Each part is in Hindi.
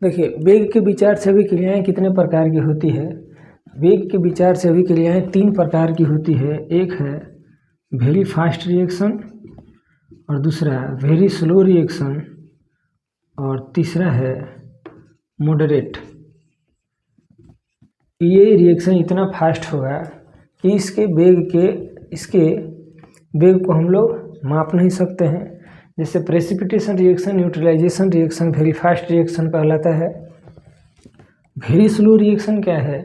देखिए, वेग के विचार से अभिक्रियाएं कितने प्रकार की होती है। वेग के विचार से अभिक्रियाएं 3 प्रकार की होती है। एक है वेरी फास्ट रिएक्शन, और दूसरा वेरी स्लो रिएक्शन, और तीसरा है मॉडरेट। ये रिएक्शन इतना फास्ट होगा कि इसके वेग को हम लोग माप नहीं सकते हैं। जैसे precipitation reaction, neutralization reaction very fast reaction कहलाता है। वेरी स्लो रिएक्शन क्या है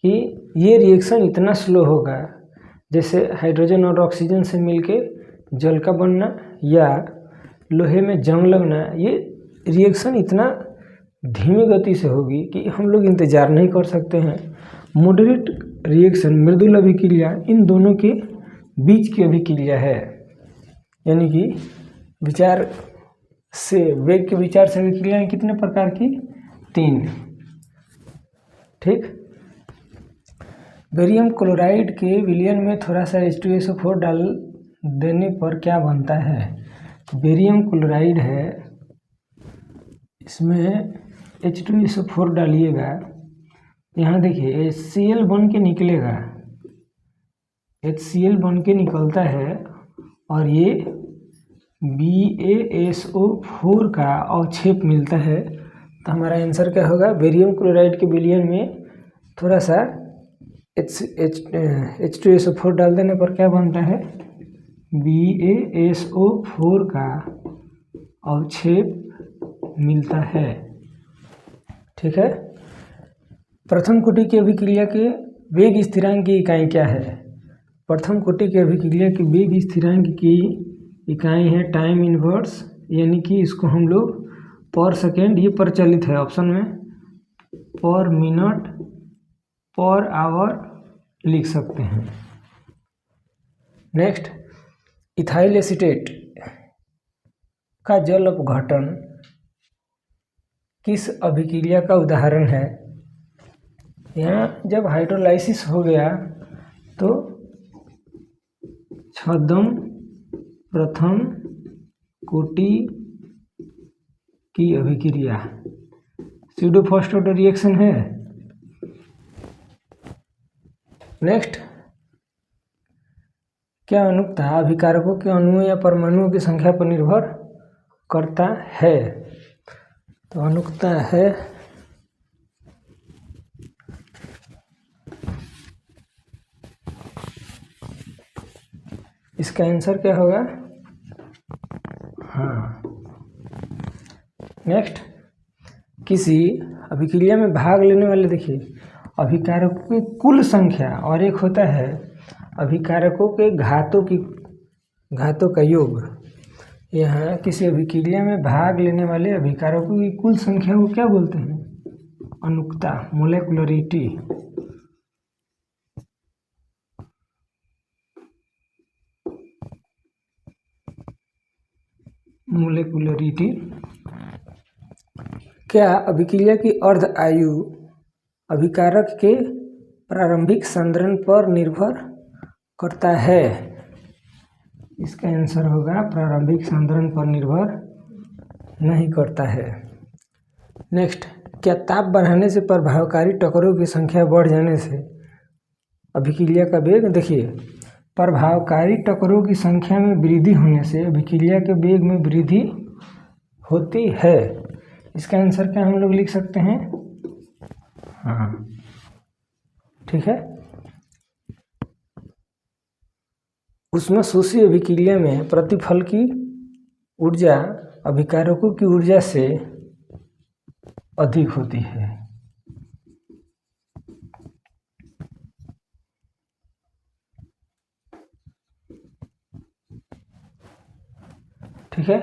कि ये रिएक्शन इतना स्लो होगा, जैसे हाइड्रोजन और ऑक्सीजन से मिलके जल का बनना या लोहे में जंग लगना। ये रिएक्शन इतना धीमी गति से होगी कि हम लोग इंतज़ार नहीं कर सकते हैं। मॉडरेट रिएक्शन, मृदुल अभिक्रिया, इन दोनों के बीच की अभिक्रिया है। यानी कि विचार से, वेग के विचार से अभिक्रियाएं कितने प्रकार की? 3। ठीक। बेरियम क्लोराइड के विलयन में थोड़ा सा H2SO4 डाल देने पर क्या बनता है? बेरियम क्लोराइड है, इसमें H2SO4 डालिएगा, यहाँ देखिए HCl बन के निकलेगा, HCl बन के निकलता है और ये BaSO4 का अवक्षेप मिलता है। तो हमारा आंसर क्या होगा? बेरियम क्लोराइड के विलयन में थोड़ा सा H2SO4 डाल देने पर क्या बनता है? BaSO4 का अवक्षेप मिलता है। ठीक है। प्रथम कोटि की अभिक्रिया के वेग स्थिरांक की इकाई क्या है? प्रथम कोटि की अभिक्रिया के वेग स्थिरांक की इकाई है टाइम इनवर्स, यानी कि इसको हम लोग पर सेकेंड, ये प्रचलित है ऑप्शन में, पर मिनट, पर आवर लिख सकते हैं। नेक्स्ट, इथाइल एसीटेट का जल अपघटन किस अभिक्रिया का उदाहरण है? यहाँ जब हाइड्रोलाइसिस हो गया तो छद्म प्रथम कोटि की अभिक्रिया स्यूडो फॉस्फेट रिएक्शन है। नेक्स्ट, क्या अनुक्ता अभिकारकों के अणुओं या परमाणुओं की संख्या पर निर्भर करता है? तो अनुक्ता है इसका आंसर क्या होगा? हाँ। नेक्स्ट, किसी अभिक्रिया में भाग लेने वाले, देखिए अभिकारकों की कुल संख्या और एक होता है अभिकारकों के घातों का योग। यहाँ किसी अभिक्रिया में भाग लेने वाले अभिकारकों की कुल संख्या को क्या बोलते हैं? अनुक्ता, मोलेकुलरिटी। मोलेकुलरिटी। क्या अभिक्रिया की अर्ध आयु अभिकारक के प्रारंभिक सांद्रण पर निर्भर करता है? इसका आंसर होगा प्रारंभिक सांद्रण पर निर्भर नहीं करता है। नेक्स्ट, क्या ताप बढ़ाने से प्रभावकारी टकरों की संख्या बढ़ जाने से अभिक्रिया का वेग? देखिए, प्रभावकारी टकरों की संख्या में वृद्धि होने से अभिक्रिया के वेग में वृद्धि होती है। इसका आंसर क्या हम लोग लिख सकते हैं? हाँ, ठीक है। ऊष्मशोषी अभिक्रिया में प्रतिफल की ऊर्जा अभिकारकों की ऊर्जा से अधिक होती है। ठीक है।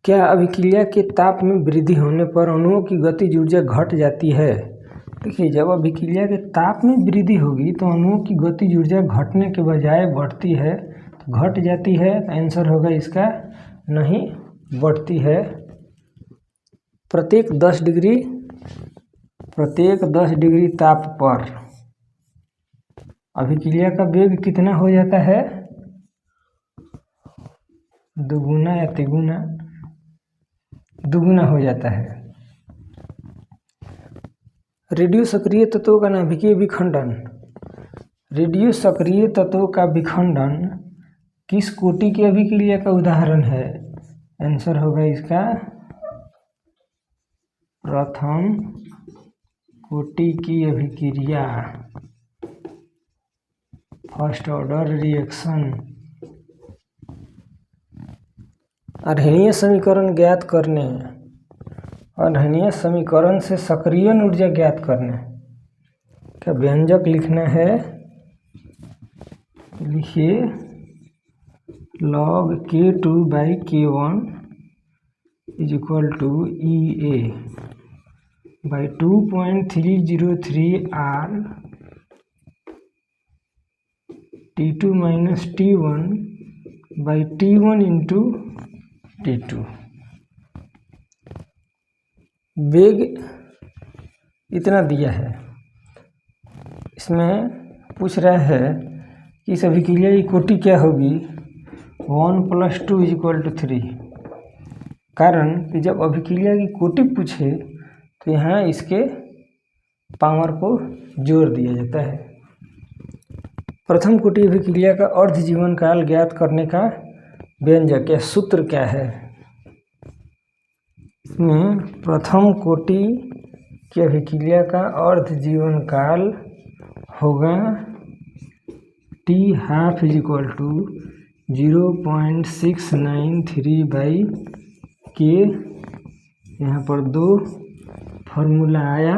क्या अभिक्रिया के ताप में वृद्धि होने पर अणुओं की गतिज ऊर्जा घट जाती है? देखिए, जब अभिक्रिया के ताप में वृद्धि होगी तो अणुओं की गतिज ऊर्जा घटने के बजाय बढ़ती है, तो घट जाती है। आंसर होगा इसका नहीं, बढ़ती है। प्रत्येक 10 डिग्री ताप पर अभिक्रिया का वेग कितना हो जाता है? दोगुना या तिगुना। दुगुना हो जाता है। रेडियो सक्रिय तत्वों का नाभिकीय विखंडन। रेडियो सक्रिय तत्वों का विखंडन किस कोटि की अभिक्रिया का उदाहरण है? आंसर होगा इसका प्रथम कोटि की अभिक्रिया, फर्स्ट ऑर्डर रिएक्शन। अर्हणीय समीकरण ज्ञात करने, अर्हणीय समीकरण से सक्रियण ऊर्जा ज्ञात करने का व्यंजक लिखना है। लिखिए log K2 by K1 is equal to EA by 2.303 R T2 minus T1 by T1 into T2। वेग इतना दिया है, इसमें पूछ रहा है कि इस अभिक्रिया की कोटि क्या होगी। 1 + 2 = 3। कारण कि जब अभिक्रिया की कोटि पूछे तो यहाँ इसके पावर को जोड़ दिया जाता है। प्रथम कोटि अभिक्रिया का अर्ध जीवन काल ज्ञात करने का व्यंजक या सूत्र क्या है? इसमें प्रथम कोटि की अभिक्रिया का अर्ध जीवन काल होगा T½ = 0.693/K। यहाँ पर 2 फार्मूला आया,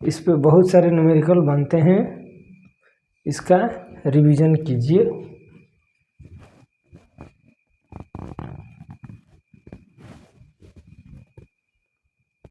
इस पे बहुत सारे न्यूमेरिकल बनते हैं, इसका रिवीजन कीजिए।